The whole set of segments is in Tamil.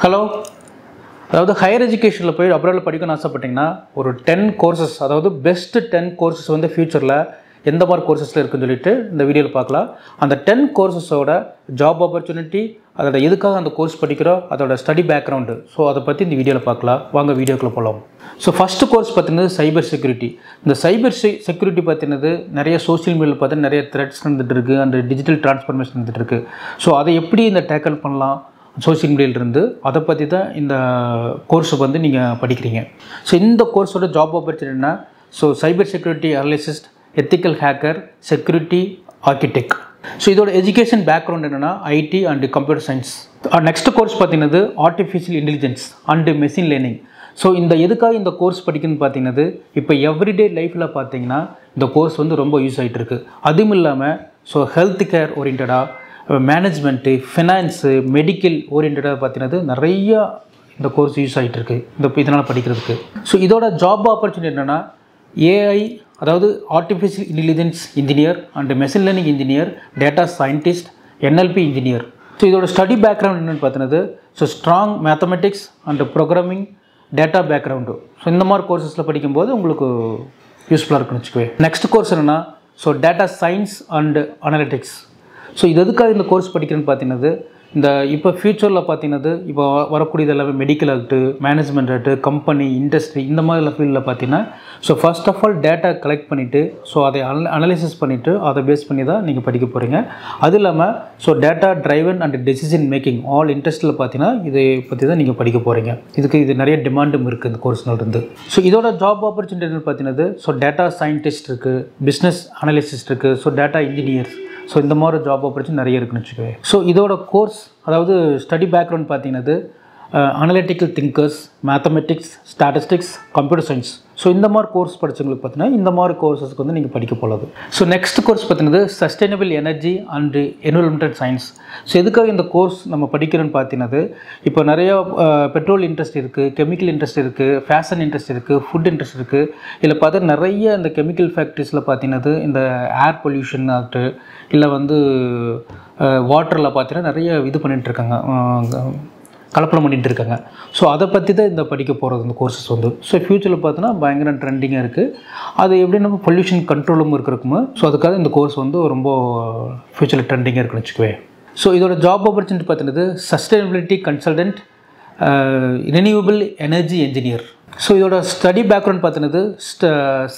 ஹலோ, அதாவது ஹையர் எஜுகேஷனில் போய் அப்ராடில் படிக்கணும்னு ஆசைப்பட்டிங்கன்னா ஒரு 10 கோர்சஸ், அதாவது பெஸ்ட்டு 10 கோர்சஸ் வந்து ஃப்யூச்சரில் எந்த மாதிரி கோர்சஸில் இருக்குன்னு சொல்லிட்டு இந்த வீடியோவில் பார்க்கலாம். அந்த 10 கோர்சஸோட ஜாப் ஆப்பர்ச்சுனிட்டி, அதோட எதுக்காக அந்த கோர்ஸ் படிக்கிறோம், அதோட ஸ்டடி பேக்ரவுண்டு, ஸோ அதை பற்றி இந்த வீடியோவில் பார்க்கலாம். வாங்க வீடியோக்குள்ளே போகலாம். ஸோ ஃபஸ்ட்டு கோர்ஸ் பார்த்தீங்கன்னா சைபர் செக்யூரிட்டி. இந்த சைபர் செக்யூரிட்டி பார்த்தீங்கன்னா நிறைய சோஷியல் மீடியாவில் பார்த்தீங்கன்னா நிறைய த்ரெட்ஸ் நடந்துகிட்டு இருக்குது, அந்த டிஜிட்டல் டிரான்ஸ்ஃபர்மேஷன் நடந்துகிட்டு இருக்குது. ஸோ அதை எப்படி இந்த டேக்கிள் பண்ணலாம் சோஷியல் மீடியாவிலிருந்து, அதை பற்றி தான் இந்த கோர்ஸை வந்து நீங்கள் படிக்கிறீங்க. ஸோ இந்த கோர்ஸோட ஜாப் ஆப்பர்ச்சுனிட்டினா cyber security analyst, ethical hacker, security architect. So இதோட எஜுகேஷன் பேக்ரவுண்ட் என்னென்னா IT and computer science. Next course பார்த்தீங்கன்னா artificial intelligence and machine learning. So எதுக்காக இந்த கோர்ஸ் படிக்கணும்னு பார்த்தீங்கன்னா, இப்போ எவ்ரிடே லைஃப்பில் பார்த்தீங்கன்னா இந்த கோர்ஸ் வந்து ரொம்ப யூஸ் ஆகிட்டு இருக்குது. அதுவும் இல்லாமல் ஹெல்த் கேர் ஓரியன்டாக, மேனேஜ்மெண்ட்டு, ஃபினான்ஸு, மெடிக்கல் ஓரியன்டாக பார்த்தீங்கன்னா நிறையா இந்த கோர்ஸ் யூஸ் ஆகிட்டு இருக்குது இதனால் படிக்கிறதுக்கு. ஸோ இதோட ஜாப் ஆப்பர்ச்சுனிட்டி என்னென்னா ஏஐ, அதாவது artificial intelligence engineer and machine learning engineer, data scientist, NLP engineer. So இதோட ஸ்டடி பேக்ரவுண்ட் என்னென்னு பார்த்தீங்கன்னா strong mathematics and programming, data background. So இந்த மாதிரி கோர்சஸில் படிக்கும்போது உங்களுக்கு யூஸ்ஃபுல்லாக இருக்குன்னு வச்சுக்குவேன். நெக்ஸ்ட் கோர்ஸ் என்னென்னா data science and analytics. So எதுக்காக இந்த கோர்ஸ் படிக்கிறேன்னு பார்த்தீங்கன்னா, இப்போ ஃப்யூச்சரில் பார்த்தீங்கன்னா இப்போ வரக்கூடியது எல்லாமே மெடிக்கல் ஆகட்டு, மேனேஜ்மெண்ட் ஆகட்டு, கம்பெனி, இண்டஸ்ட்ரி, இந்த மாதிரி ஃபீல்டில் பார்த்தீங்கன்னா first of all data collect பண்ணிவிட்டு அதை அனலைசிஸ் பண்ணிவிட்டு அதை பேஸ் பண்ணி தான் நீங்கள் படிக்க போகிறீங்க. அது இல்லாமல் data driven and decision making all இன்ட்ரெஸ்ட்டில் பார்த்தீங்கன்னா இதை பற்றி தான் நீங்கள் படிக்க போகிறீங்க. இது நிறைய டிமாண்டும் இருக்குது இந்த கோர்ஸ்னாலிருந்து. ஸோ இதோட ஜாப் ஆப்பர்ச்சுனிட்டி பார்த்தீங்கன்னா டேட்டா சயின்டிஸ்ட் இருக்குது, பிஸ்னஸ் அனலிசிஸ்ட் இருக்குது, டேட்டா இன்ஜினியர்ஸ். ஸோ இந்த மாதிரி ஜாப் ஆப்பர்ச்சுனிட்டி நிறைய இருக்குன்னு வச்சுக்கோங்க. ஸோ இதோட கோர்ஸ், அதாவது ஸ்டடி பேக்ரவுண்ட் பார்த்தீங்கன்னா analytical thinkers, mathematics, statistics, computer science. So இந்த மாதிரி கோர்ஸ் படித்தவங்களுக்கு பார்த்தீங்கன்னா இந்த மாதிரி கோர்ஸஸ்க்கு வந்து நீங்கள் படிக்க போகிறது. ஸோ நெக்ஸ்ட் கோர்ஸ் பார்த்தீங்கன்னா sustainable energy and environmental science. So எதுக்காக இந்த கோர்ஸ் நம்ம படிக்கிறோன்னு பார்த்தீங்கன்னா, இப்போ நிறையா பெட்ரோல் இன்ட்ரெஸ்ட் இருக்குது, கெமிக்கல் இன்ட்ரெஸ்ட் இருக்குது, ஃபேஷன் இன்ட்ரெஸ்ட் இருக்குது, ஃபுட் இன்ட்ரெஸ்ட் இருக்குது. இதில் பார்த்தா நிறைய இந்த கெமிக்கல் ஃபேக்ட்ரிஸில் பார்த்தீங்கன்னா இந்த ஏர் பொல்யூஷன் ஆகட்டு, இல்லை வாட்டரில் பார்த்தீங்கன்னா நிறைய பண்ணிகிட்ருக்காங்க, கலப்படம் பண்ணிகிட்டு இருக்காங்க. ஸோ அதை பற்றி தான் இந்த படிக்க போகிறது இந்த கோர்சஸ் வந்து. ஸோ ஃப்யூச்சரில் பார்த்தோன்னா பயங்கர ட்ரெண்டிங்காக இருக்குது. அது எப்படி நம்ம பொல்யூஷன் கண்ட்ரோலும் இருக்கிறக்குமோ, ஸோ அதுக்காக இந்த கோர்ஸ் வந்து ரொம்ப ஃப்யூச்சரில் ட்ரெண்டிங்காக இருக்குன்னு வச்சுக்குவேன். ஸோ இதோட ஜாப் ஆப்பர்ச்சுனிட்டி பார்த்தீங்கன்னா sustainability consultant, renewable energy engineer. So இதோட ஸ்டடி பேக்ரவுண்ட் பார்த்தீங்கன்னா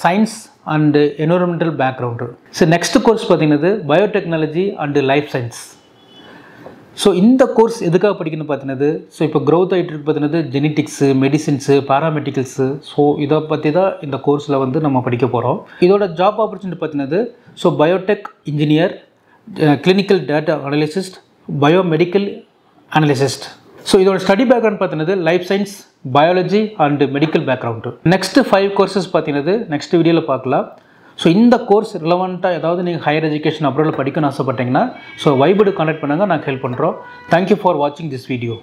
science and environmental background. So next course பார்த்தீங்கன்னா biotechnology and life science. So இந்த கோர்ஸ் எதுக்காக படிக்கணும்னு பார்த்தீங்கன்னா, இப்போ க்ரோத் ஆகிட்டு இருக்கு பார்த்தீங்கன்னா ஜெனட்டிக்ஸு, மெடிசின்ஸு, பாராமெடிக்கல்ஸு. ஸோ இதை பற்றி தான் இந்த கோர்ஸில் வந்து நம்ம படிக்க போகிறோம். இதோட ஜாப் ஆப்பர்ச்சுனிட்டி பார்த்தீங்கன்னா Biotech engineer, clinical data analyst, biomedical analyst. So இதோட ஸ்டடி பேக்ரவுண்ட் பார்த்தீங்கன்னா life science, biology and medical background. Next 5 courses பார்த்தீங்கன்னா நெக்ஸ்ட் வீடியோவில் பார்க்கலாம். ஸோ இந்த கோர்ஸ் ரிலவெண்ட்டாக ஏதாவது நீங்கள் ஹையர் எஜுகேஷன் அப்ராடில் படிக்கணும்னு ஆசைப்பட்டீங்கன்னா வைபுடு கான்டாக்ட் பண்ணுங்கள், நாங்கள் ஹெல்ப் பண்ணுறோம். தேங்க்யூ ஃபார் வாட்சிங் திஸ் வீடியோ.